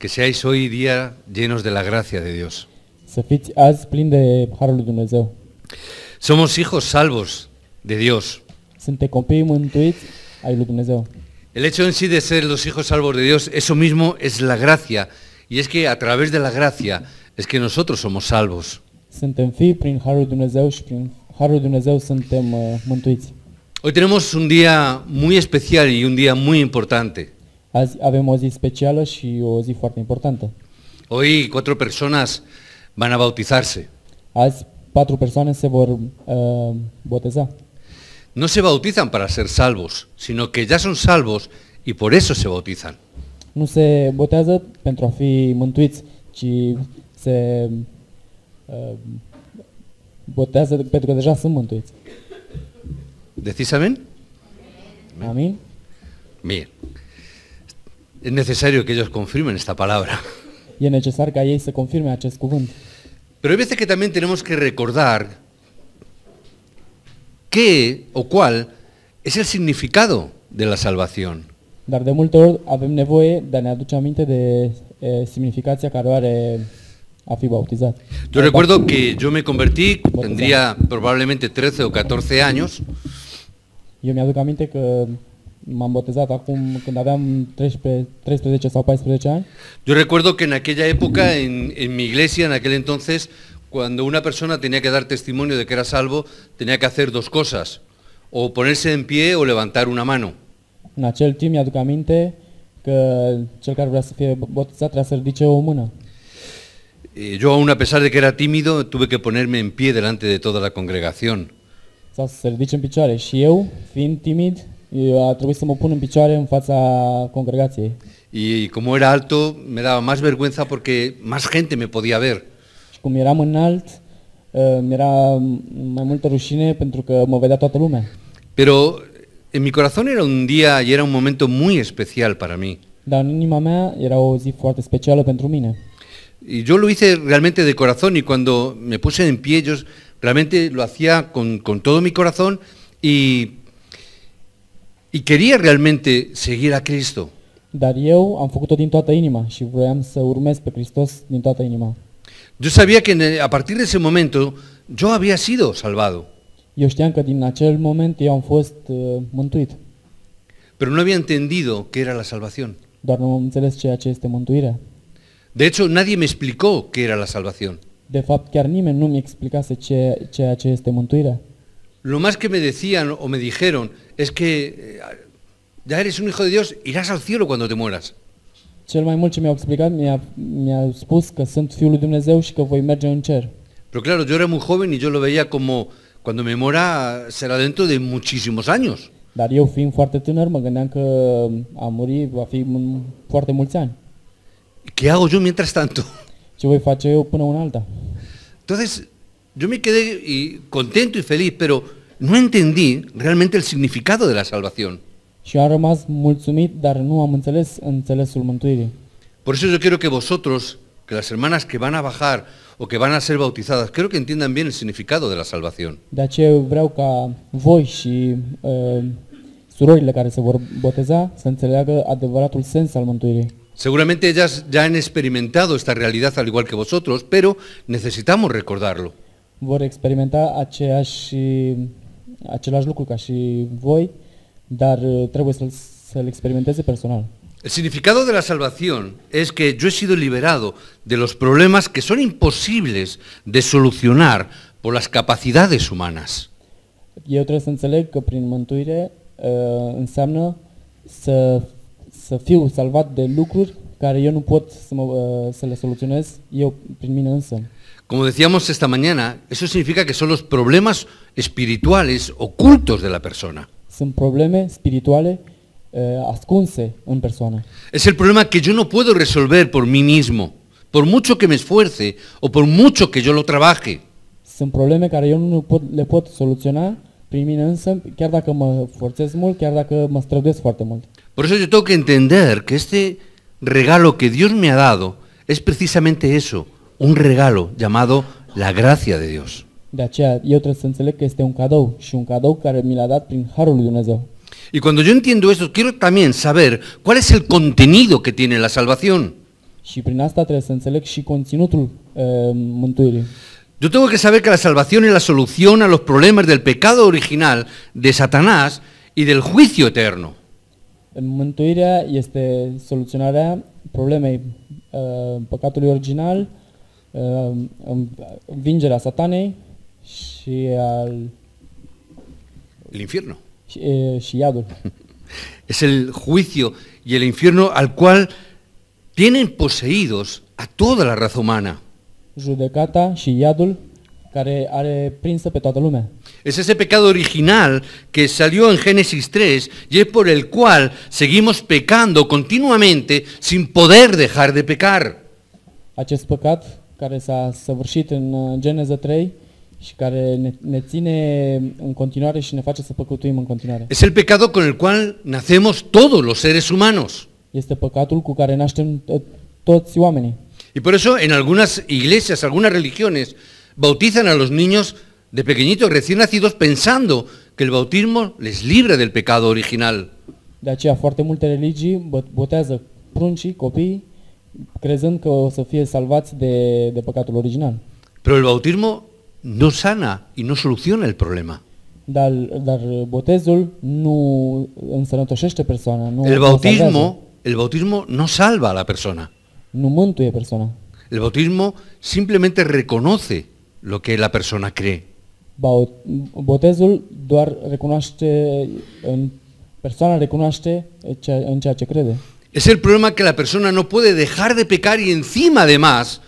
Que seáis hoy día llenos de la gracia de Dios. Să fiți azi plini de Harul lui Dumnezeu. Somos hijos salvos de Dios. Suntem copii mântuiți ai lui Dumnezeu. El hecho en sí de ser los hijos salvos de Dios, eso mismo es la gracia. Y es que a través de la gracia es que nosotros somos salvos. Suntem fii prin Harul lui Dumnezeu și prin Harul lui Dumnezeu suntem mântuiți. Hoy tenemos un día muy especial y un día muy importante. Azi avem o zi specială și o zi foarte importantă. Hoy 4 personas van a bautizarse. Azi 4 persoane se vor boteza. No se bautizan para ser salvos, sino que ya son salvos y por eso se bautizan. Nu se botează pentru a fi mântuiți, ci se botează pentru că deja sunt mântuiți. ¿Decís amén? Amin? Bien. Es necesario que ellos confirmen esta palabra. E necesar ca ei să confirme acest cuvânt. Pero hay veces que también tenemos que recordar qué o cuál es el significado de la salvación. Dar de multe ori avem nevoie de a ne aduce aminte de semnificația care o are a fi bautizat. Yo recuerdo que yo me convertí, tendría probablemente 13 o 14 años. Eu mi-aduc aminte că m-am botezat acum când aveam 13 sau 14 ani. Yo recuerdo que en aquella época, en mi iglesia, en aquel entonces, cuando una persona tenía que dar testimonio de que era salvo, tenía que hacer 2 cosas, o ponerse en pie o levantar una mano. În acel timp mi-aduc aminte că cel care vrea să fie botezat trebuie să ridice o mână. Yo aún a pesar de que era tímido, tuve que ponerme en pie delante de toda la congregación. Sau să se ridice în picioare. Și eu, fiind timid, a trebuit să mă pun în picioare în fața congregației. Y como era alto, me daba más vergüenza porque más gente me podía ver. Și cum eram înalt, mi-era mai multă rușine pentru că mă vedea toată lumea. Pero en mi corazón era un día y era un momento muy especial para mí. Dar în inima mea era o zi foarte specială pentru mine. Y yo lo hice realmente de corazón y cuando me puse en pie, yo realmente lo hacía con todo mi corazón y quería realmente seguir a Cristo. Dar eu am făcut-o din toată inima și vroiam să urmez pe Hristos din toată inima. Yo sabía que a partir de ese momento yo había sido salvado. Eu știam că din acel moment eu am fost mântuit. Pero no había entendido qué era la salvación. Doar nu am înțeles ceea ce este mântuirea. De hecho, nadie me explicó qué era la salvación. De fapt, chiar nimeni nu mi explicase ceea ce este mântuirea. Lo más que me decían o me dijeron es que ya eres un hijo de Dios, irás al cielo cuando te mueras. Cel mai mult ce mi-au explicat, mi-au spus că sunt Fiul lui Dumnezeu și că voi merge în cer. Pero claro, yo era muy joven y yo lo veía como cuando me muera será dentro de muchísimos años. Dar eu, fiind foarte tânăr, mă gândeam că a muri va fi în foarte mulți ani. ¿Qué hago yo mientras tanto? Ce voi face eu până una alta? Entonces, yo me quedé contento y feliz, pero no entendí realmente el significado de la salvación. Și am rămas mulțumit, dar nu am înțeles înțelesul mântuirii. Por eso yo quiero que vosotros, que las hermanas que van a bajar o que van a ser bautizadas, quiero que entiendan bien el significado de la salvación. De aceea vreau ca voi și surorile care se vor boteza să înțeleagă adevăratul sens al mântuirii. Seguramente ellas ya han experimentado esta realidad al igual que vosotros, pero necesitamos recordarlo. Vor experimenta același lucru ca și voi, dar trebuie să-l experimenteze personal. El significado de la salvación es que yo he sido liberado de los problemas que son imposibles de solucionar por las capacidades humanas. Eu trebuie să înțeleg că prin mântuire înseamnă să fiu salvat de lucruri care eu nu pot să le soluționez eu prin mine însă. Como decíamos esta mañana, eso significa que son los problemas espirituales ocultos de la persona. Sunt probleme spirituale ascunse în persoană. Es el problema que yo no puedo resolver por mí mismo, por mucho que me esfuerce o por mucho que yo lo trabaje. Sunt probleme care eu nu le pot soluționa prin mine însă, chiar dacă mă forțez mult, chiar dacă mă străduiesc foarte mult. Por eso yo tengo que entender que este regalo que Dios me ha dado es precisamente eso, un regalo llamado la gracia de Dios. De aceea eu trebuie să înțeleg că este un cadou și un cadou care mi l-a dat prin harul lui Dumnezeu. Y cuando yo entiendo esto, quiero también saber cuál es el contenido que tiene la salvación. Și prin asta trebuie să înțeleg și conținutul mântuirii. Yo tengo que saber que la salvación es la solución a los problemas del pecado original de Satanás y del juicio eterno. Mântuirea este soluționarea problemei păcatului original, învingerea satanei și El infierno. și iadul. Es el juicio y el infierno al cual tienen poseídos a toda la raza humana. Judecata și iadul care are prinsă pe toată lumea. Es ese pecado original que salió en Génesis 3 y es por el cual seguimos pecando continuamente sin poder dejar de pecar. Acest păcat care s-a săvârșit în Geneza 3 și care ne ține în continuare și ne face să păcătuim în continuare. Es el pecado con el cual nacemos todos los seres humanos. Este păcatul cu care naștem toți oamenii. Y por eso en algunas iglesias, algunas religiones, bautizan a los niños de pequeñitos, recién nacidos, pensando que el bautismo les libra del pecado original. De aceea foarte multe religii botează pruncii, copiii, crezând că o să fie salvați de păcatul original. Pero el bautismo no sana y no soluciona el problema. Dar botezul nu însănătoșește persoana, nu El bautismo no salva a la persona. Nu mântuie persoana. El bautismo simplemente reconoce lo que la persona cree. Botezul doar recunoaște, persoana recunoaște în ceea ce crede. Es el problema que la persona no puede dejar de pecar y encima además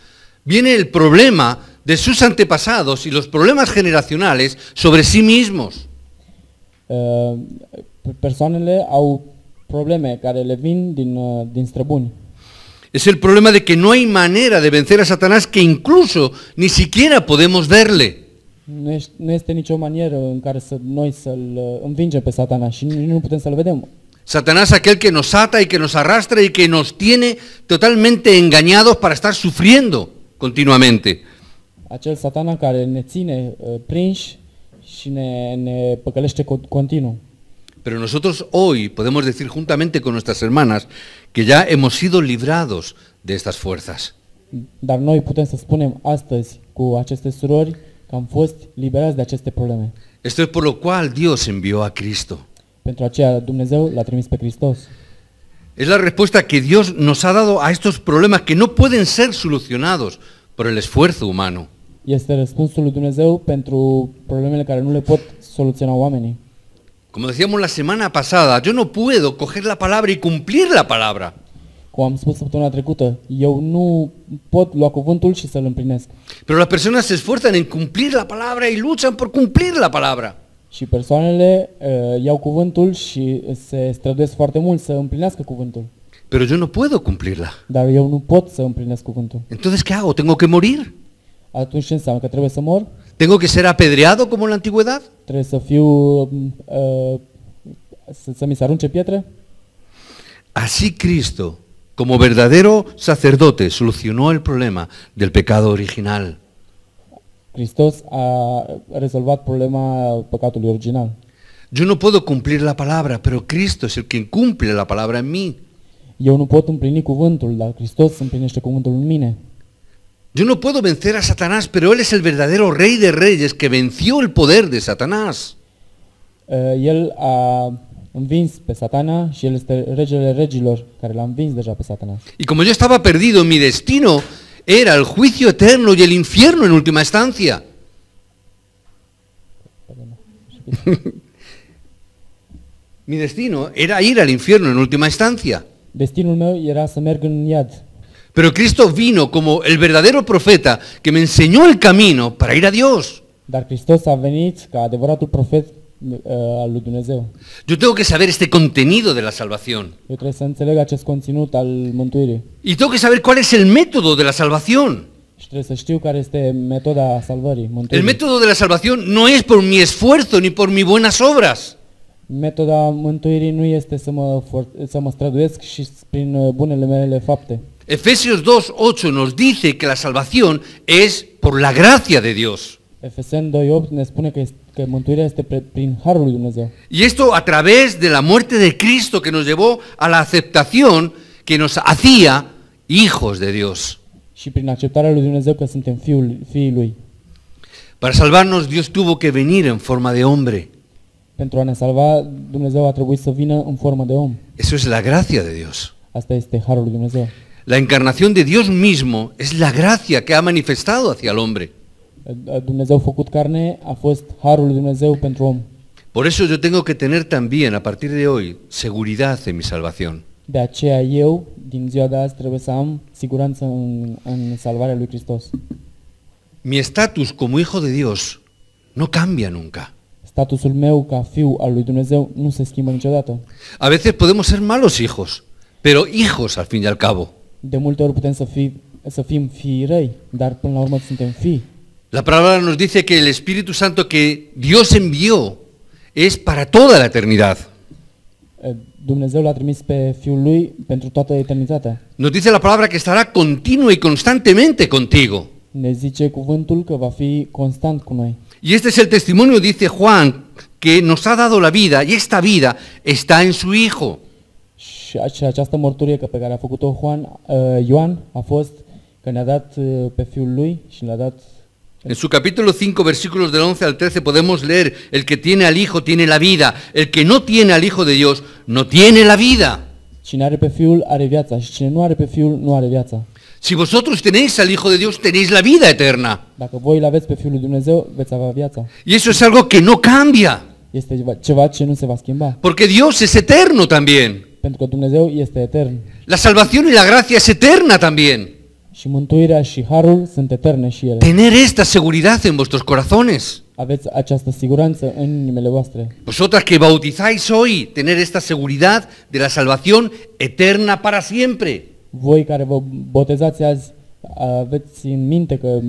viene el problema de sus antepasados y los problemas generacionales sobre sí mismos. Persoanele au probleme care le vin din străbuni. Es el problema de que no hay manera de vencer a Satanás, que incluso ni siquiera podemos verle. Nu este nicio manieră în care noi să-l învingem pe Satana și nu putem să-l vedem. Satanás, aquel que nos ata y que nos arrastra y que nos tiene totalmente engañados para estar sufriendo continuamente. Acel Satana care ne ține prinși și ne păcălește continuu. Pero nosotros hoy podemos decir juntamente con nuestras hermanas que ya hemos sido librados de estas fuerzas. Dar noi putem să spunem astăzi cu aceste surori că am fost liberați de aceste probleme. Esto es por lo cual Dios envió a Cristo. Pentru aceea Dumnezeu l-a trimis pe Hristos. Es la respuesta que Dios nos ha dado a estos problemas que no pueden ser solucionados por el esfuerzo humano. Este răspunsul lui Dumnezeu pentru problemele care nu le pot soluționa oamenii. Como decíamos la semana pasada, yo no puedo coger la palabra y cumplir la palabra. Cum am spus săptămâna trecută, eu nu pot lua cuvântul și să-l împlinesc. Pero las personas se esfuerzan en cumplir la palabra y luchan por cumplir la palabra. Și persoanele iau cuvântul și se străduiesc foarte mult să împlinească cuvântul. Pero yo no puedo cumplirla. Dar eu nu pot să împlinesc cuvântul. Entonces, ¿qué hago? ¿Tengo que morir? Atunci ce înseamnă? Că trebuie să mor? ¿Tengo que ser apedreado como en la antigüedad? Trebuie să fiu să mi se arunce pietre? Así Cristo, como verdadero sacerdote, solucionó el problema del pecado original. Hristos a rezolvat problema păcatului original. Yo no puedo cumplir la palabra, pero Cristo es el quien cumple la palabra en mí. Eu nu pot împlini cuvântul, dar Hristos împlinește cuvântul în mine. Yo no puedo vencer a Satanás, pero Él es el verdadero Rey de Reyes que venció el poder de Satanás. El a învins pe Satana și el este regele regilor care l-a învins deja pe Satana. Y como yo estaba perdido, mi destino era el juicio eterno y el infierno en última instancia. Mi destino era ir al infierno en última instancia. Destinul meu era să merg în iad. Pero Cristo vino como el verdadero profeta que me enseñó el camino para ir a Dios. Dar Hristos a venit ca adevăratul profet al lui Dumnezeu. Yo tengo que saber este contenido de la salvación. Eu trebuie să înțeleg acest conținut al mântuirii. Y tengo que saber cuál es el método de la salvación. Și trebuie să știu care este metoda salvării, mântuirii. El método de la salvación no es por mi esfuerzo ni por mis buenas obras. Metoda mântuirii nu este să mă străduiesc și prin bunele mele fapte. Efesios 2:8 nos dice que la salvación es por la gracia de Dios. Efeseni 2:8 ne spune că mântuirea este prin harul lui Dumnezeu. Y esto a través de la muerte de Cristo que nos llevó a la aceptación que nos hacía hijos de Dios. și prin acceptarea lui Dumnezeu că suntem fiii lui. Para salvarnos Dios tuvo que venir en forma de hombre. Pentru a ne salva, Dumnezeu a trebuit să vină în formă de om. Eso es la gracia de Dios. Asta este harul lui Dumnezeu. La encarnación de Dios mismo es la gracia que ha manifestado hacia el hombre. Dumnezeu făcut carne a fost harul lui Dumnezeu pentru om. Por eso yo tengo que tener también, a partir de hoy, seguridad en mi salvación. De aceea eu, din ziua de azi, trebuie să am siguranță în salvarea lui Hristos. Mi estatus como hijo de Dios no cambia nunca. Statusul meu ca fiu al lui Dumnezeu nu se schimbă niciodată. A veces podemos ser malos hijos, pero hijos al fin y al cabo. De multe ori putem să fim fii răi, dar până la urmă suntem fii. La palabra nos dice que el Espíritu Santo que Dios envió es para toda la eternidad. Dumnezeu l-a trimis pe Fiul lui pentru toată eternitatea. Nos dice la palabra que estará continua y constantemente contigo. Ne zice cuvântul că va fi constant cu noi. Y este es el testimonio, dice Juan, que nos ha dado la vida, y esta vida está en su Hijo. Și această mărturie pe care a făcut-o Ioan a fost că ne-a dat pe Fiul lui și ne-a dat. En su capítulo 5, versículos del 11 al 13, podemos leer, el que tiene al Hijo tiene la vida, el que no tiene al Hijo de Dios no tiene la vida. Cine are pe Fiul are viața și cine nu are pe Fiul nu are viața. Si vosotros tenéis al Hijo de Dios, tenéis la vida eterna. Dacă voi îl aveți pe Fiul lui Dumnezeu, veți avea viața. Y eso es algo que no cambia, Este ceva ce nu se va schimba, porque Dios es eterno también. pentru că Dumnezeu este etern. La salvación y la gracia es eterna también. Și mântuirea și harul sunt eterne și ele. Tener esta seguridad en vuestros corazones. Aveți această siguranță în inimile voastre. Vosotras que bautizáis hoy, tener esta seguridad de la salvación eterna para siempre. Voi care vă botezați azi, aveți în minte că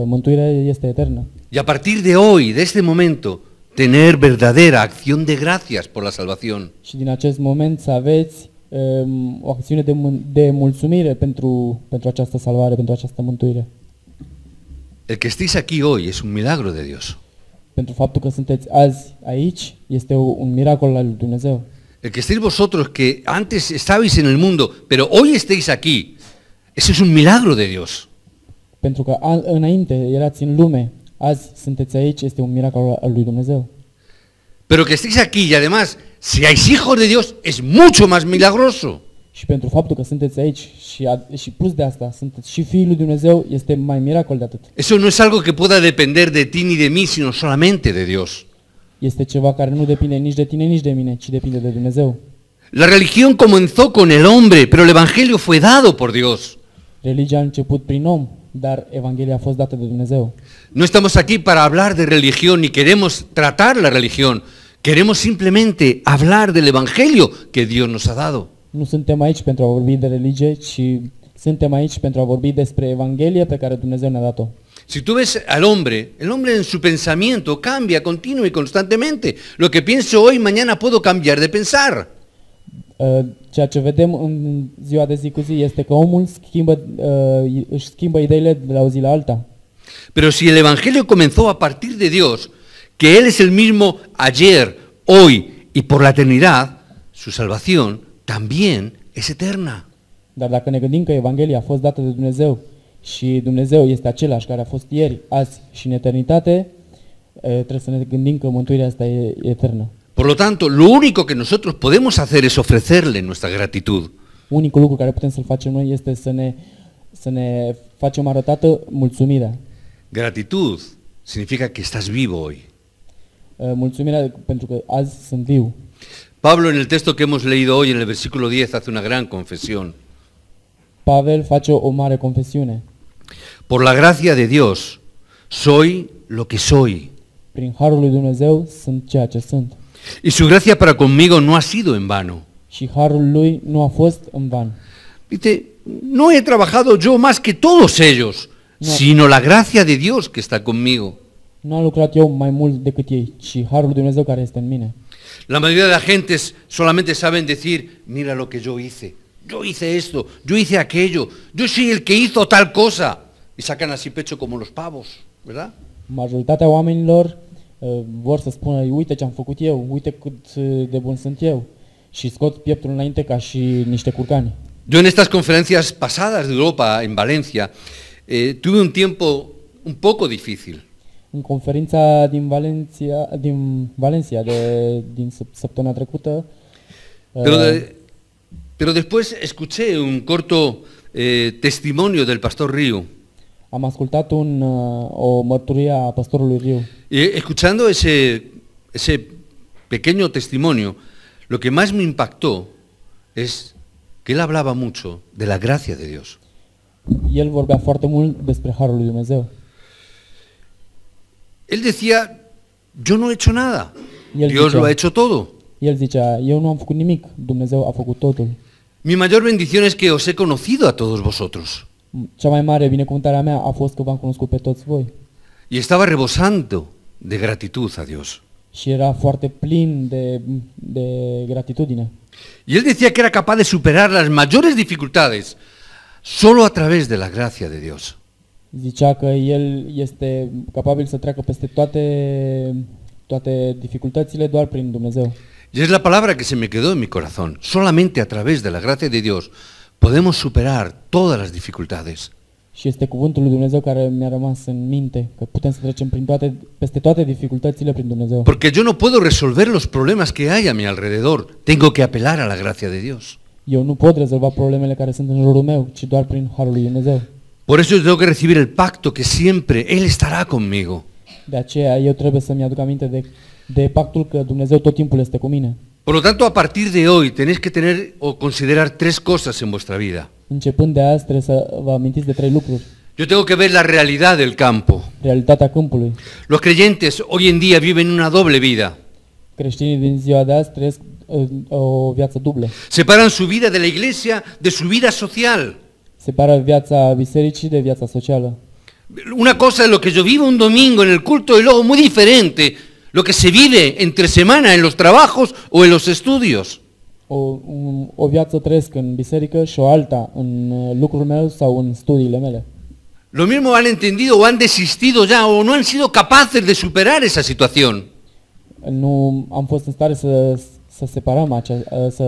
mântuirea este eternă. Y a partir de hoy, de este momento, tener verdadera acción de gracias por la salvación. Și din acest moment să aveți o acțiune de mulțumire pentru această salvare, pentru această mântuire. El que estéis aquí hoy es un milagro de Dios. Pentru faptul că sunteți azi aici, este un miracol al lui Dumnezeu. El que estéis vosotros que antes estabais en el mundo, pero hoy estéis aquí, ese es un milagro de Dios. Pentru că înainte erați în lume, azi sunteți aici, este un miracol al lui Dumnezeu. Pero que estéis aquí y además seáis hijos de Dios es mucho más milagroso. Și pentru faptul că sunteți aici și plus de asta, sunteți și fiii lui Dumnezeu, este mai miracol de atât. Eso no es algo que pueda depender de ti ni de mí, sino solamente de Dios. Este ceva care nu depinde nici de tine, nici de mine, ci depinde de Dumnezeu. La religión comenzó con el hombre, pero el evangelio fue dado por Dios. Religia a început prin om, dar Evanghelia a fost dată de Dumnezeu. No estamos aquí para hablar de religión ni queremos tratar la religión. Queremos simplemente hablar del evangelio que Dios nos ha dado. Nu suntem aici pentru a vorbi de religie, ci suntem aici pentru a vorbi despre Evanghelia pe care Dumnezeu ne-a dat-o. Si tú ves al hombre, el hombre en su pensamiento cambia continuo y constantemente. Lo que pienso hoy, mañana puedo cambiar de pensar. Ceea ce vedem în ziua de zi cu zi este că omul își schimbă ideile de la o zi la alta. Pero si el evangelio comenzó a partir de Dios, que Él es el mismo ayer, hoy y por la eternidad, su salvación también es eterna. Dar dacă ne gândim că Evanghelia a fost dată de Dumnezeu și Dumnezeu este același care a fost ieri, azi și în eternitate, trebuie să ne gândim că mântuirea asta e eternă. Por lo tanto, lo único que nosotros podemos hacer es ofrecerle nuestra gratitud. Unicul lucru care putem să-l facem noi este să ne facem arătată mulțumirea. Gratitud significa que estás vivo hoy. Mulțumirea pentru că azi sunt viu. Pablo en el texto que hemos leído hoy, en el versículo 10, hace una gran confesión. Pavel face o mare confesiune. Por la gracia de Dios, soy lo que soy. Prin harul lui Dumnezeu sunt ceea ce sunt. Y su gracia para conmigo no ha sido en vano. Și harul lui nu a fost în van. Dice, no he trabajado yo más que todos ellos, sino la gracia de Dios que está conmigo. Nu am lucrat eu mai mult decât ei, ci harul lui Dumnezeu care este în mine. La mayoría de la gente solamente saben decir, mira lo que yo hice esto, yo hice aquello, yo soy el que hizo tal cosa. Y sacan así pecho como los pavos, ¿verdad? Majoritatea oamenilor vor să spună, uite ce am făcut eu, uite cât de bun sunt eu. Și scot pieptul înainte ca și niște curcani. Yo en estas conferencias pasadas de Europa, en Valencia, tuve un tiempo un poco difícil. În conferința din Valencia din săptămâna trecută, Pero después escuché un corto testimonio del pastor Riu. am ascultat o mărturie a pastorului Riu. Y escuchando ese pequeño testimonio, lo que más me impactó es que él hablaba mucho de la gracia de Dios. El vorbea foarte mult despre harul lui Dumnezeu. Él decía, yo no he hecho nada, El Dios zicea- lo ha hecho todo. El zicea, eu nu am făcut nimic, Dumnezeu a făcut totul. Mi mayor bendición es que os he conocido a todos vosotros. Cea mai mare binecuvântare a mea a fost că v-am cunoscut pe toți voi. Y estaba rebosando de gratitud a Dios. Și era foarte plin de gratitudine. Y él decía que era capaz de superar las mayores dificultades solo a través de la gracia de Dios. Zicea că el este capabil să treacă peste toate dificultățile doar prin Dumnezeu. Y es la palabra que se me quedó en mi corazón. Solamente a través de la gracia de Dios podemos superar todas las dificultades. Și este cuvântul lui Dumnezeu care mi-a rămas în minte, că putem să trecem peste toate dificultățile prin Dumnezeu. Porque yo no puedo resolver los problemas que hay a mi alrededor. Tengo que apelar a la gracia de Dios. Eu nu pot rezolva problemele care sunt în jurul meu, ci doar prin harul lui Dumnezeu. Por eso yo tengo que recibir el pacto que siempre Él estará conmigo. De aceea eu trebuie să-mi aduc aminte de pactul că Dumnezeu tot timpul este cu mine. Por lo tanto, a partir de hoy tenéis que tener o considerar tres cosas en vuestra vida. Începând de azi trebuie să vă amintiți de 3 lucruri. Yo tengo que ver la realidad del campo. Realitatea câmpului. Los creyentes hoy en día viven una doble vida. Creștinii din ziua de azi trăiesc o viață dublă. Separan su vida de la iglesia de su vida social. Separă viața bisericii de viața socială. Una cosa es lo que yo vivo un domingo en el culto y luego muy diferente lo que se vive entre semana en los trabajos o en los estudios. O viață trăiesc în biserică și o alta în lucrul meu sau în studiile mele. Lo mismo han entendido o han desistido ya o no han sido capaces de superar esa situación. Nu am fost în stare să separăm să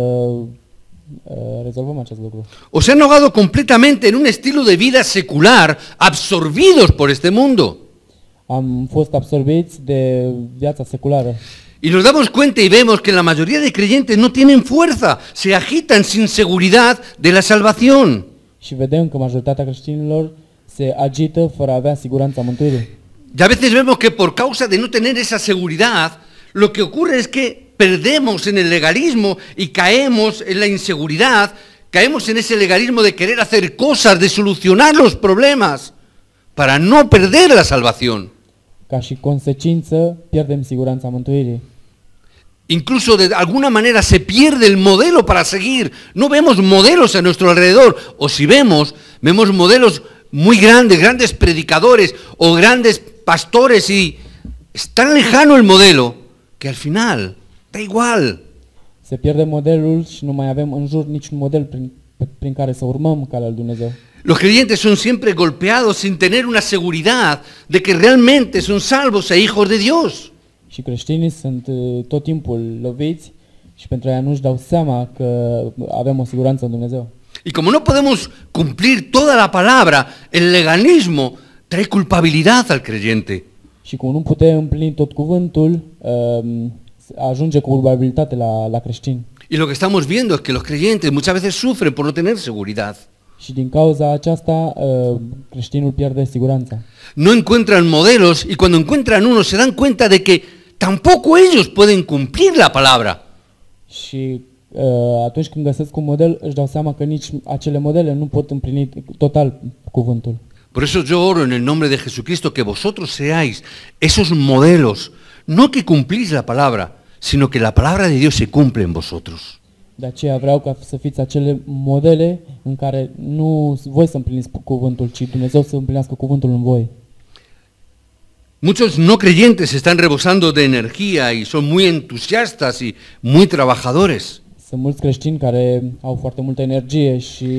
rezolvăm acest lucru. O se han ahogado completamente en un estilo de vida secular, absorbidos por este mundo. Am fost absorbiți de viața seculară. Y nos damos cuenta y vemos que la mayoría de creyentes no tienen fuerza, se agitan sin seguridad de la salvación. Și vedem că majoritatea creștinilor se agită fără a avea siguranța mântuirii. Y a veces vemos que por causa de no tener esa seguridad, lo que ocurre es que perdemos en el legalismo y caemos en la inseguridad, caemos en ese legalismo de querer hacer cosas, de solucionar los problemas, para no perder la salvación. Ca și consecință, pierdem siguranța mântuirii. Incluso de alguna manera se pierde el modelo para seguir. No vemos modelos a nuestro alrededor, o si vemos, vemos modelos muy grandes, grandes predicadores o grandes pastores y es tan lejano el modelo que al final da igual. Se pierde modelul și nu mai avem în jur niciun model prin care să urmăm calea lui Dumnezeu. Los creyentes son siempre golpeados sin tener una seguridad de que realmente son salvos e hijos de Dios. Și creștinii sunt tot timpul loviți și pentru aia nu-și dau seama că avem o siguranță în Dumnezeu. Y como no podemos cumplir toda la palabra, el legalismo trae culpabilidad al creyente. Și cum nu putem împlini tot cuvântul, ajunge cu culpabilitate la creștini. Y lo que estamos viendo es que los creyentes muchas veces sufren por no tener seguridad. Și din cauza aceasta, creștinul pierde siguranța. No encuentran modelos y cuando encuentran uno se dan cuenta de que tampoco ellos pueden cumplir la palabra. Și atunci când găsesc un model, își dau seama că nici acele modele nu pot împlini total cuvântul. Por eso yo oro en el nombre de Jesucristo que vosotros seáis esos modelos, no que cumplís la palabra, sino que la palabra de Dios se cumple en vosotros. De aceea vreau ca să fiți acele modele în care nu voi să împliniți cuvântul, ci Dumnezeu să împlinească cuvântul în voi. Muchos no creyentes están rebosando de energía y son muy entusiastas y muy trabajadores. Sunt mulți creștini care au foarte multă energie și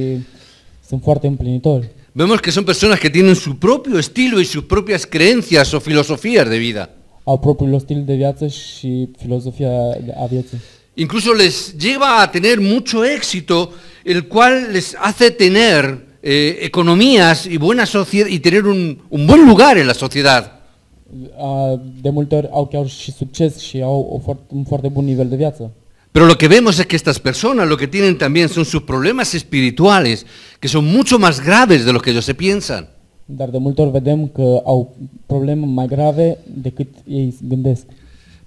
sunt foarte împlinitori. Vemos que son personas que tienen su propio estilo y sus propias creencias o filosofías de vida. Au propriul stil de viață și filozofia a vieții. Incluso les lleva a tener mucho éxito, el cual les hace tener economías y buena sociedad y tener un buen lugar en la sociedad. De multe ori au chiar și succes și au un foarte bun nivel de viață. Pero lo que vemos es que estas personas lo que tienen también son sus problemas espirituales, que son mucho más graves de lo que ellos se piensan. Dar de multe ori vedem că au probleme mai grave decât ei gândesc.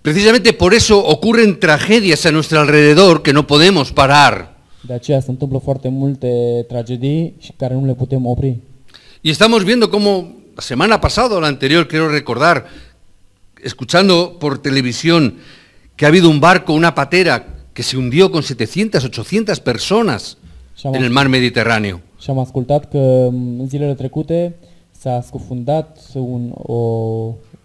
Precisamente por eso ocurren tragedias a nuestro alrededor que no podemos parar. De aceea se întâmplă foarte multe tragedii și care nu le putem opri. Y estamos viendo cómo la semana pasada o la anterior, quiero recordar, escuchando por televisión, que ha habido un barco, una patera, que se hundió con 700, 800 personas en el mar Mediterráneo. Și am ascultat că în zilele trecute s-a scufundat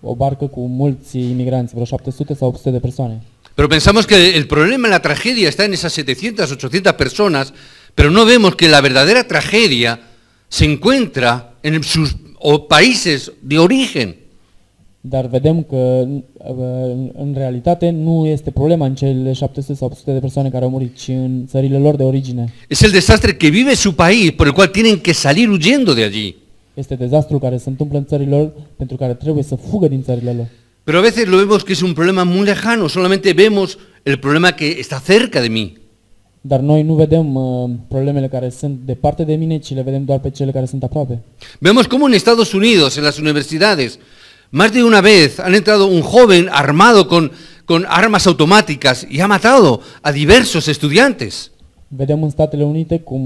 o barcă cu mulți imigranți, vreo 700 sau 800 de persoane. Pero pensamos que el problema, la tragedia está en esas 700, 800 personas, pero no vemos que la verdadera tragedia se encuentra en sus países de origen. Dar vedem că în realitate nu este problema în cele 700 sau 800 de persoane care au murit, ci în țările lor de origine. Es el desastre que vive su país, por el cual tienen que salir huyendo de allí. Este dezastrul care se întâmplă în țările lor, pentru care trebuie să fugă din țările lor. Pero a veces lo vemos que es un problema muy lejano, solamente vemos el problema que está cerca de mí. Dar noi nu vedem problemele care sunt departe de mine, ci le vedem doar pe cele care sunt aproape. Vemos cómo en Estados Unidos, en las universidades, más de una vez han entrado un joven armado con armas automáticas y ha matado a diversos estudiantes. Vedem în Statele Unite cum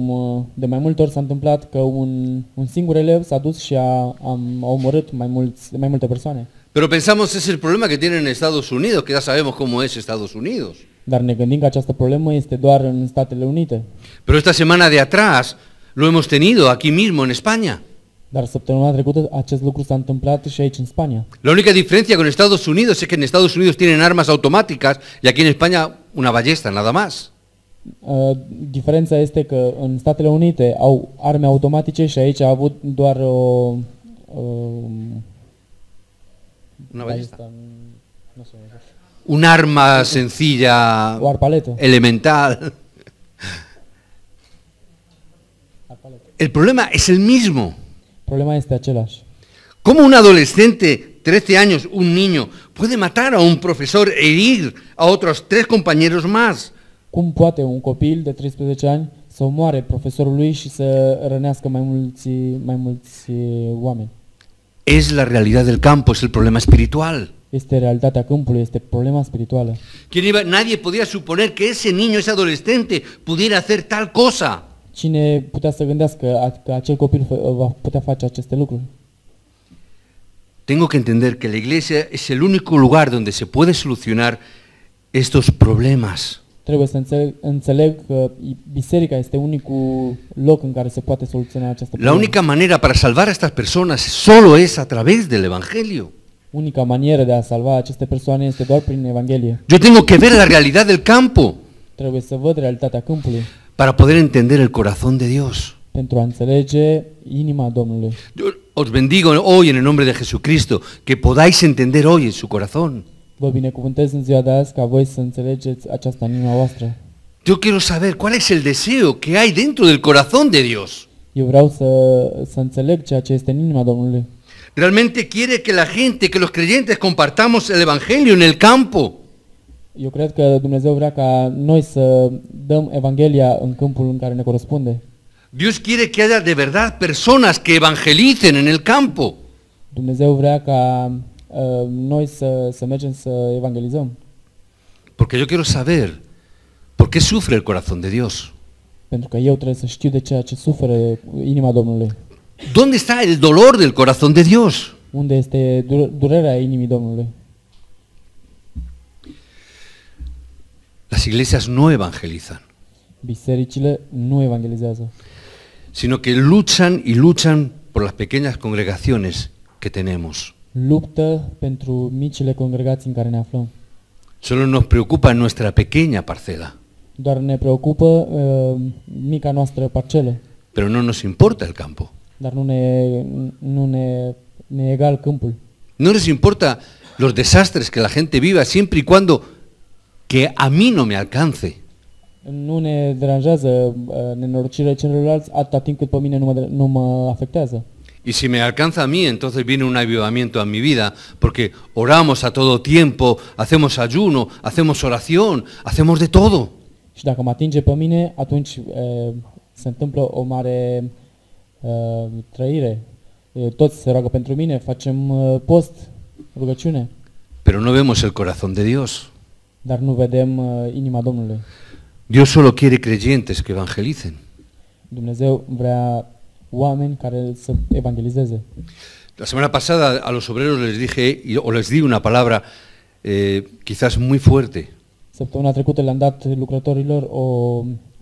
de mai multe ori s-a întâmplat că un singur elev s-a dus și a omorât mai multe persoane. Pero pensamos es el problema que tienen en Estados Unidos, que ya sabemos cómo es Estados Unidos. Dar ne gândim că această problemă este doar în Statele Unite. Pero esta semana de atrás lo hemos tenido aquí mismo en España. Dar săptămâna trecută acest lucru s-a întâmplat și aici în Spania. La única diferencia con Estados Unidos es que en Estados Unidos tienen armas automáticas y aquí en España una ballesta, nada más. Diferența este că în Statele Unite au arme automatice și aici a avut doar Una ballesta. Un arma sencilla, o arpaletă. elemental. El problema es el mismo. Problema este același. ¿Cómo un adolescente, 13 años, un niño, puede matar a un profesor e herir a otros 3 compañeros más? Cum poate un copil de 13 ani să omoare profesorul lui și să rănească mai mulți oameni? Es la realidad del campo, es el problema espiritual. Este realitatea câmpului, este problema spirituală. Nadie podía suponer que ese niño, ese adolescente, pudiera hacer tal cosa. Cine putea să gândească că acel copil va putea face aceste lucruri? Tengo que entender que la iglesia es el único lugar donde se puede solucionar estos problemas. Trebuie să înțeleg că biserica este unicul loc în care se poate soluționa această problemă. La única manera para salvar a estas personas solo es a través del Evangelio. Unica manieră de a salva aceste persoane este doar prin Evanghelie. Yo tengo que ver la realidad del campo Trebuie să văd realitatea câmpului para poder entender el corazón de Dios. pentru a înțelege inima Domnului. Yo os bendigo hoy en el nombre de Jesucristo, que podáis entender hoy en su corazón. Vă binecuvântez în ziua de azi ca voi să înțelegeți aceasta în inima voastră. Yo quiero saber cuál es el deseo que hay dentro del corazón de Dios. Eu vreau să înțeleg ceea ce este în inima Domnului. Realmente quiere que la gente, que los creyentes compartamos el Evangelio en el campo. Eu cred că Dumnezeu vrea ca noi să dăm Evanghelia în câmpul în care ne corespunde. Dios quiere que haya de verdad personas que evangelicen en el campo. Dumnezeu vrea ca noi să mergem să evangelizăm. Porque yo quiero saber por qué sufre el corazón de Dios. Pentru că eu trebuie să știu de ceea ce suferă inima Domnului. ¿Dónde está el dolor del corazón de Dios? Unde este durerea inimii Domnului? Las iglesias no evangelizan, Bisericile nu evangelizează, sino que luchan y luchan por las pequeñas congregaciones que tenemos. luptă pentru micile congregații în care ne aflăm. Solo nos preocupa nuestra pequeña parcela, Doar ne preocupă mica noastră parcelă, pero no nos importa el campo. dar nu ne egal câmpul. No nos importa los desastres que la gente viva siempre y cuando que a mí no me alcance. Nu ne deranjează nenorocirea celorlalți atâta timp cât pe mine nu mă afectează. Y si me alcanza a mí, entonces viene un avivamiento a mi vida, porque oramos a todo tiempo, hacemos ayuno, hacemos oración, hacemos de todo. Și dacă mă atinge pe mine, atunci se întâmplă o mare trăire. Toți se roagă pentru mine, facem post, rugăciune, Pero no vemos el corazón de Dios. dar nu vedem inima Domnului. Dios solo quiere creyentes que evangelicen. Dumnezeu vrea oameni care să evangelizeze. La semana pasada a los obreros les dije, o les di una palabra quizás muy fuerte. Săptămâna trecută le-am dat lucrătorilor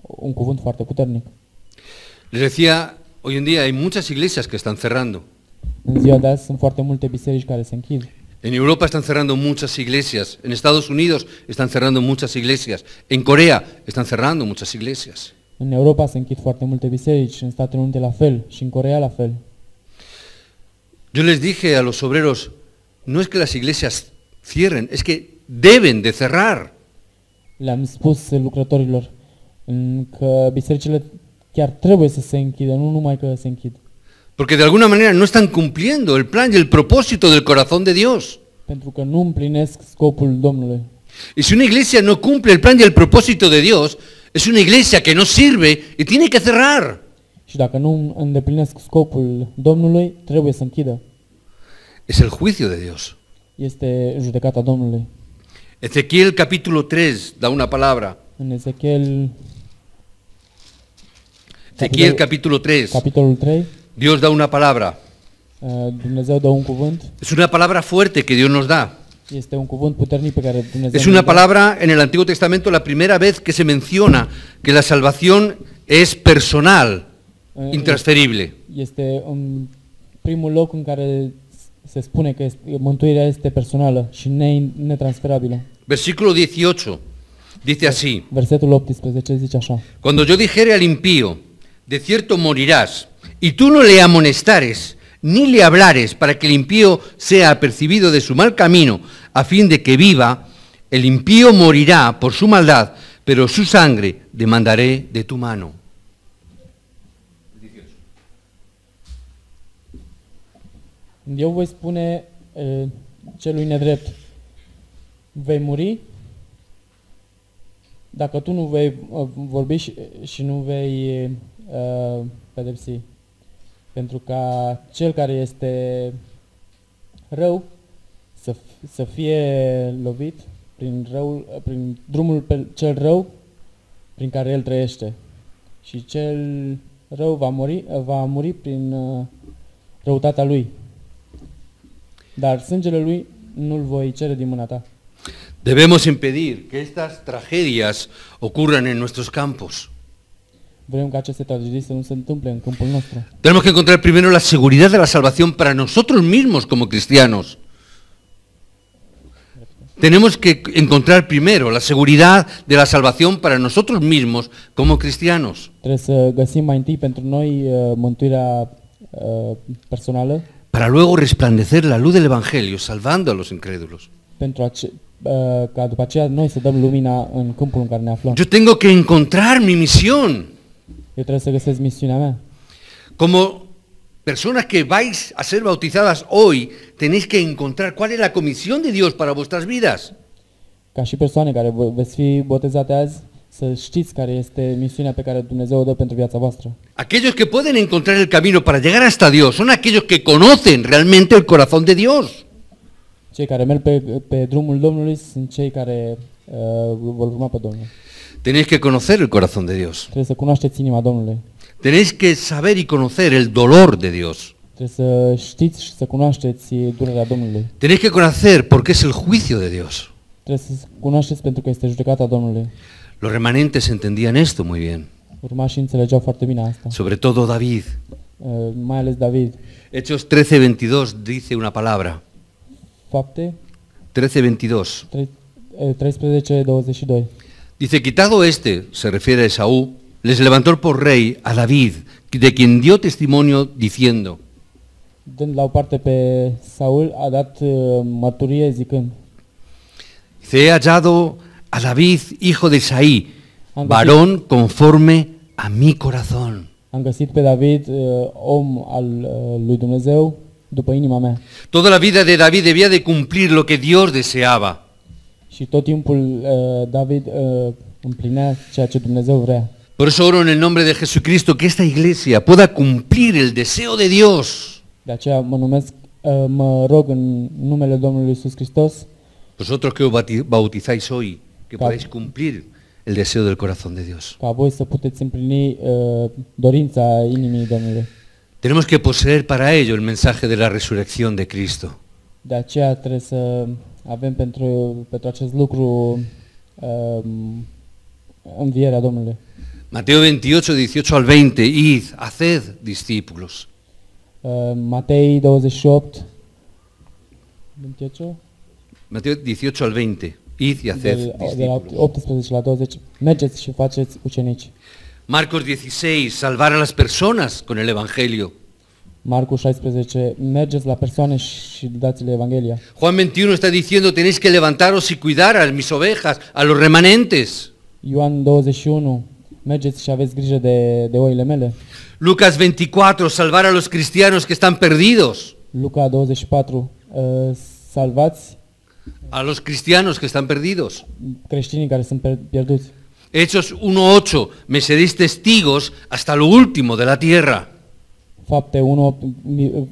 un cuvânt foarte puternic. Les decía, hoy en día hay muchas iglesias que están cerrando. În ziua de azi sunt foarte multe biserici care se închid. En Europa están cerrando muchas iglesias, en Estados Unidos están cerrando muchas iglesias, en Corea están cerrando muchas iglesias. În Europa se închid foarte multe biserici, în Statele Unite la fel și în Coreea la fel. Yo les dije a los obreros, no es que las iglesias cierren, es que deben de cerrar. Le-am spus lucrătorilor că bisericile chiar trebuie să se închidă, nu numai că se închid. Porque de alguna manera no están cumpliendo el plan y el propósito del corazón de Dios. Pentru că nu împlinesc scopul Domnului. Y si una iglesia no cumple el plan y el propósito de Dios, es una iglesia que no sirve y tiene que cerrar. Și dacă nu îndeplinesc scopul Domnului, trebuie să închidă. Es el juicio de Dios. Este judecata Domnului. Ezequiel capítulo 3 da una palabra. În Ezechiel Ezequiel capítulo 3. capitolul 3, Dios da una palabra. Dumnezeu dă un cuvânt. Es una palabra fuerte que Dios nos da. Este un cuvânt puternic pe care Dumnezeu Es ne-l una dă. palabra en el Antiguo Testamento la primera vez que se menciona que la salvación es personal, intransferible. Este în primul loc în care se spune că mântuirea este personală și netransferabilă. Versículo 18 dice así: Versetul 18 zice așa: Cuando yo dijere al impío, de cierto morirás, y tú no le amonestares, ni le hablares para que el impío sea apercibido de su mal camino, a fin de que viva, el impío morirá por su maldad, pero su sangre demandaré de tu mano. Eu voi spune celui nedrept, vei muri dacă tu nu vei vorbi și nu vei pedepsi. Pentru ca cel care este rău să fie lovit prin drumul cel rău prin care el trăiește. Și cel rău va muri prin răutatea lui. Dar sângele lui nu-l voi cere din mâna ta. Debemos impedir que estas tragedias ocurran en nuestros campos. Vrem ca aceste tragedii să nu se întâmple în câmpul nostru. Tenemos que encontrar primero la seguridad de la salvación para nosotros mismos como cristianos. Tenemos que encontrar primero la seguridad de la salvación para nosotros mismos como cristianos. Trebuie să găsim mai întâi pentru noi mântuirea personală, Para luego resplandecer la luz del Evangelio, salvando a los incrédulos. pentru ca după aceea noi să dăm lumina în câmpul în care ne aflăm. Yo tengo que encontrar mi misión. Eu trebuie să găsesc misiunea mea. Como personas que vais a ser bautizadas hoy, tenéis que encontrar cuál es la comisión de Dios para vuestras vidas. Ca și persoane care veți fi botezate azi, să știți care este misiunea pe care Dumnezeu o dă pentru viața voastră. Aquellos que pueden encontrar el camino para llegar hasta Dios son aquellos que conocen realmente el corazón de Dios. Cei care merg pe drumul Domnului sunt cei care vor urma pe Domnul. Tenéis que conocer el corazón de Dios. Trebuie să cunoașteți inima Domnului. Tenéis que saber y conocer el dolor de Dios. Trebuie să știți și să cunoașteți durerea Domnului. Tenéis que conocer porque es el juicio de Dios. Trebuie să cunoașteți pentru că este judecata Domnului. Los remanentes entendían esto muy bien, Urmașii înțelegeau foarte bine asta. sobre todo David. Mai ales David. Hechos 13:22 dice una palabra. Fapte 13:22. 13:22. Dice, quitado este, se refiere a Esaú, les levantó por rey a David, de quien dio testimonio diciendo, Dând la o parte pe Saul, a dat mărturie zicând: dice, he hallado a David, hijo de Isaí, Am găsit- varón conforme a mi corazón. Am găsit pe David, om al lui Dumnezeu, după inima mea. Toda la vida de David debía de cumplir lo que Dios deseaba. Și tot timpul David împlinea ceea ce Dumnezeu vrea. Por eso oro en el nombre de Jesucristo que esta iglesia pueda cumplir el deseo de Dios. De aceea mă rog în numele Domnului Iisus Hristos, Vosotros que os bautizáis hoy, que podáis cumplir el deseo del corazón de Dios. ca voi să puteți împlini dorința inimii Domnului. Tenemos que poseer para ello el mensaje de la resurrección de Cristo. De aceea trebuie să avem pentru acest lucru învierea Domnului. Mateo 28, 18 al 20, id, haced discípulos. Matei 28, 28 Mateo 18 al 20, id y haced de la discípulos. 18 la 20, mergeți și faceți ucenici. Marcos 16, salvar a las personas con el Evangelio. Marcu 16, mergeți la persoane și dați-le Evanghelia. Juan 21 está diciendo, tenéis que levantaros y cuidar a mis ovejas, a los remanentes. Ioan 21, mergeți și aveți grijă de oile mele. Lucas 24, salvar a los cristianos que están perdidos. Luca 24, salvați A los cristianos que están perdidos. creștinii care sunt pierduți. Hechos 1:8, me seréis testigos hasta lo último de la tierra. Fapte 1,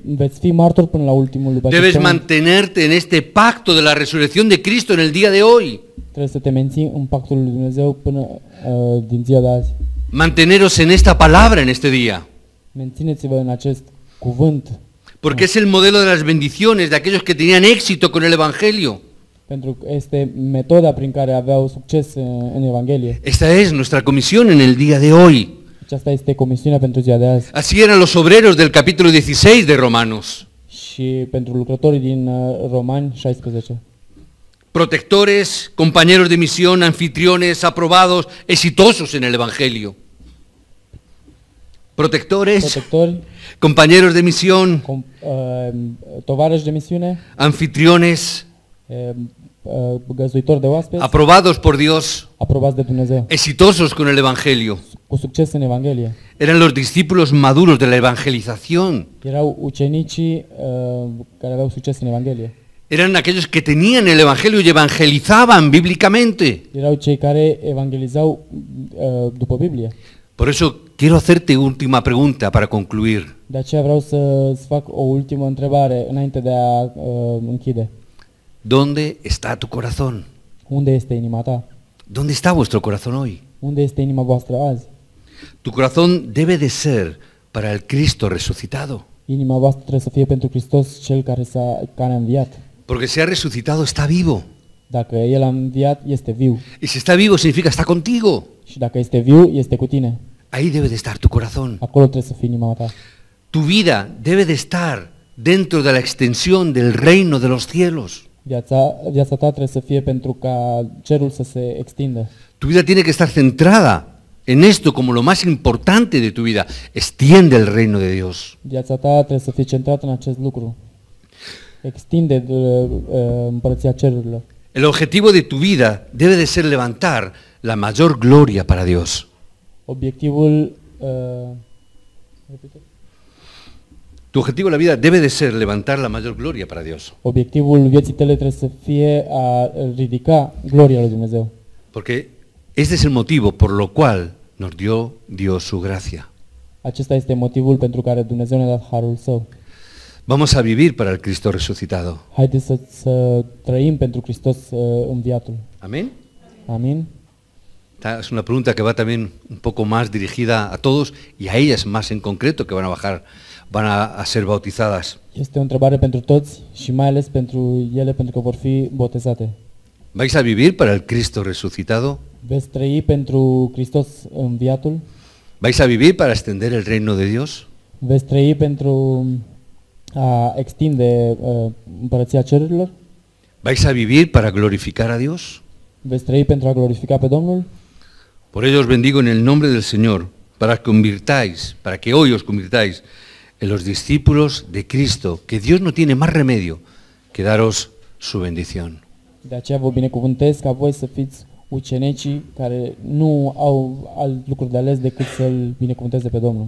veți fi martori până la ultimul după acest Debes pământ. mantenerte en este pacto de la resurrección de Cristo en el día de hoy. Trebuie să te menții în pactul lui Dumnezeu până din ziua de azi. Manteneros en esta palabra en este día. Mențineți-vă în acest cuvânt, Porque es el modelo de las bendiciones de aquellos que tenían éxito con el Evangelio. pentru că este metoda prin care aveau succes în Evanghelie. Esta es nuestra comisión en el día de hoy. Aceasta este comisiunea pentru ziua de azi. Así eran los obreros del capítulo 16 de Romanos. Și pentru lucrătorii din Romani 16. Protectores, compañeros de misión, anfitriones, aprobados, exitosos en el Evangelio. Protectores, Protectori, compañeros de misión, tovarăși de misiune, anfitriones, găzduitori de oaspeți, aprobados por Dios, aprobați de Dumnezeu, exitosos con el Evangelio. cu succes în Evanghelie. Eran los discípulos maduros de la evangelización. Erau ucenicii care aveau succes în Evanghelie. Eran aquellos que tenían el Evangelio y evangelizaban bíblicamente. Erau cei care evangelizau după Biblie. Por eso quiero hacerte última pregunta para concluir. De aceea vreau să-ți fac o ultimă întrebare înainte de a închide. ¿Dónde está tu corazón? Unde este inima ta? ¿Dónde está vuestro corazón hoy? Unde este inima voastră azi? Tu corazón debe de ser para el Cristo resucitado. Inima voastră trebuie să fie pentru Hristos, Cel care a înviat. Porque si ha resucitado está vivo. Dacă El a înviat, este viu. Y si está vivo significa está contigo. Și dacă este viu, este cu tine. Ahí debe de estar tu corazón. Acolo trebuie să fie inima ta. Tu vida debe de estar dentro de la extensión del reino de los cielos. Viața ta trebuie să fie pentru ca cerul să se extindă. Tu vida tiene que estar centrada en esto como lo más importante de tu vida. Extiende el reino de Dios. Viața ta trebuie să fie centrată în acest lucru. Extinde împărăția cerurilor. El objetivo de tu vida debe de ser levantar la mayor gloria para Dios. Obiectivul Tu objetivo en la vida debe de ser levantar la mayor gloria para Dios. Obiectivul vieții tale trebuie să fie a ridica gloria lui Dumnezeu. Porque este es el motivo por lo cual nos dio Dios su gracia. Acesta este motivul pentru care Dumnezeu ne-a dat harul său. Vamos a vivir para el Cristo resucitado. Haideți să trăim pentru Hristos înviatul. Amén. Amin. Esta es una pregunta que va también un poco más dirigida a todos y a ellas más en concreto que van a ser bautizadas. Este o întrebare pentru toți și mai ales pentru ele pentru că vor fi botezate. ¿Vais a vivir para el Cristo resucitado? Veți trăi pentru Hristos înviatul? ¿Vais a vivir para extender el reino de Dios? Veți trăi pentru a extinde împărăția cerurilor? ¿Vais a vivir para glorificar a Dios? Veți trăi pentru a glorifica pe Domnul? Por ello os bendigo en el nombre del Señor, para que hoy os convirtáis en los discípulos de Cristo, que Dios no tiene más remedio que daros su bendición. De aceea vă binecuvântez ca voi să fiți ucenicii care nu au alt lucru de ales decât să-L binecuvânteze pe Domnul.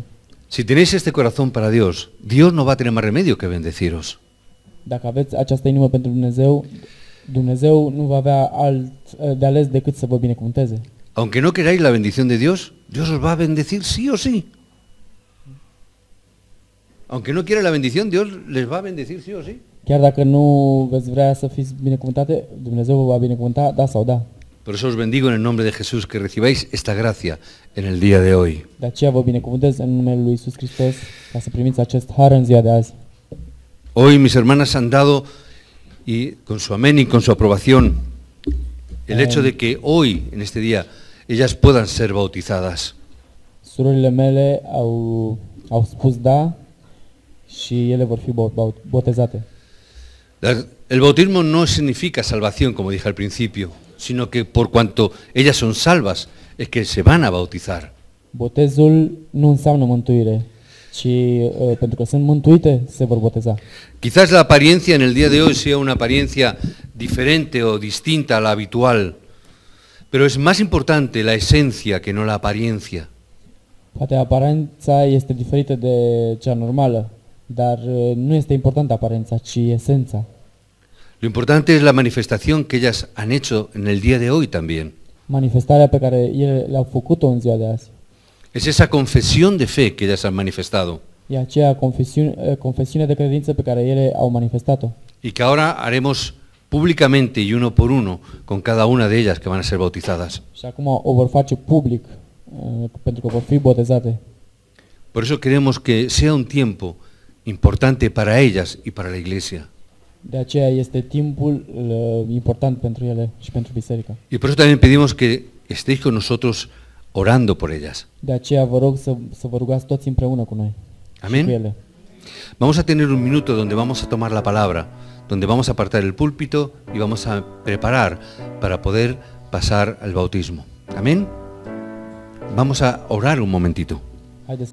Si tenéis este corazón para Dios, Dios no va a tener más remedio que bendeciros. Dacă aveți această inimă pentru Dumnezeu, Dumnezeu nu va avea alt de ales decât să vă binecuvânteze. Aunque no queráis la bendición de Dios, Dios os va a bendecir sí o sí. Aunque no quiera la bendición, Dios les va a bendecir sí o sí. Chiar dacă nu veți vrea să fiți binecuvântate, Dumnezeu vă va binecuvânta, da sau da. Por eso os bendigo en el nombre de Jesús, que recibáis esta gracia en el día de hoy. De aceea vă binecuvântez în numele Lui Iisus Hristos ca să primiți acest har în ziua de azi. Hoy mis hermanas han dado, y con su amén y con su aprobación, el hecho de que hoy, en este día, ellas puedan ser bautizadas. Surorile mele au spus da și ele vor fi botezate. El bautismo no significa salvación, como dije al principio, sino que por cuanto ellas son salvas, es que se van a bautizar. Botezul nu înseamnă mântuire, ci pentru că sunt mântuite, se vor boteza. Quizás la apariencia en el día de hoy sea una apariencia diferente o distinta a la habitual, pero es más importante la esencia que no la apariencia. Poate aparența este diferită de cea normală, dar nu este importantă aparența, ci esența. Lo importante es la manifestación que ellas han hecho en el día de hoy también. Manifestarea pe care ele le-au făcut-o în ziua de azi. Es esa confesión de fe que ellas han manifestado E aceea confesiune de credință pe care ele au manifestat-o. y que ahora haremos públicamente y uno por uno con cada una de ellas que van a ser bautizadas. Și acum o vor face public, pentru că vor fi botezate. Por eso queremos que sea un tiempo importante para ellas y para la iglesia. De aceea este timpul important pentru ele și pentru biserică. Y por eso también pedimos que estéis con nosotros orando por ellas. De aceea vă rog să vă rugați toți împreună cu noi. Amén. Și cu ele. Vamos a tener un minuto donde vamos a tomar la palabra, donde vamos a apartar el púlpito y vamos a preparar para poder pasar al bautismo. Amén. Vamos a orar un momentito. Haideți